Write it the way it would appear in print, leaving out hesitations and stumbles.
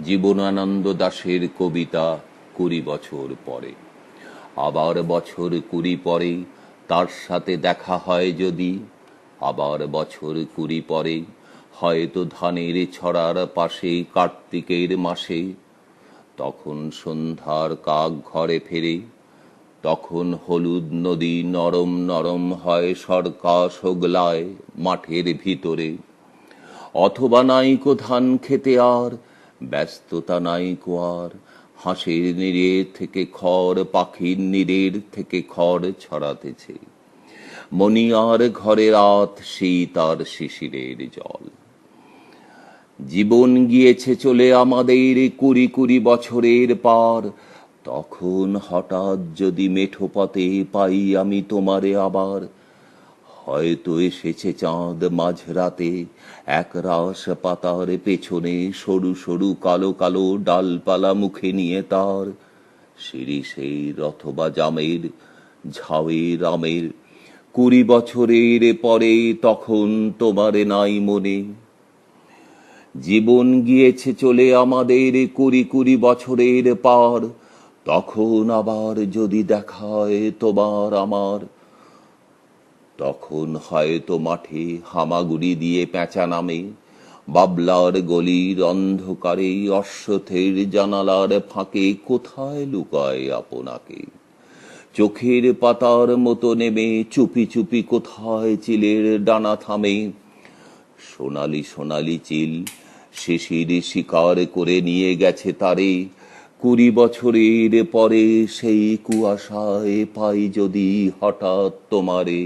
জীবনানন্দ দাশের কবিতা ২০ বছর পরে। আবার বছর ২০ পরে তার সাথে দেখা হয় যদি, আবার বছর ২০ পরে হয়তো ধানের ছড়ার পাশে কার্তিকের মাসে, তখন সন্ধ্যার কাক ঘরে ফেরে, তখন হলুদ নদী নরম নরম হয় সরকা সোগলায় মাঠের ভিতরে। অথবা নাইকো ধান খেতে আর ব্যস্ততা নাইকো আর, হাঁসের নিরের থেকে খড়, পাখির নিরের থেকে খড় ছড়াতেছে। মণিয়ার ঘরে রাত, শীত আর শিশিরের জল। জীবন গিয়েছে চলে আমাদের ২০ বছরের পার, তখন হঠাৎ যদি মেঠো পথে পাই আমি তোমারে আবার, হয়তো এসেছে চাঁদ মাঝরাতে একরাশ পাতার পেছনে, সরু সরু কালো কালো ডালপালা মুখে নিয়ে তার, শিরিষের অথবা জামের ঝাউয়ের আমের। ২০ বছরের পরে তখন তোমারে নাই মনে। জীবন গিয়েছে চলে আমাদের ২০ বছরের পার, তখন আবার যদি দেখায় তোমার আমার, তখন হয়তো মাঠে হামাগুড়ি দিয়ে পেঁচা নামে, বাবলার গলির অন্ধকারে অশ্বথের জানালার ফাঁকে কোথায় লুকায় আপনাকে। চোখের পাতার মতো নেমে চুপি চুপি কোথায় চিলের ডানা থামে, সোনালি সোনালি চিল শিশির শিকার করে নিয়ে গেছে তারে। ২০ বছরের পরে সেই কুয়াশায় পাই যদি হঠাৎ তোমারে।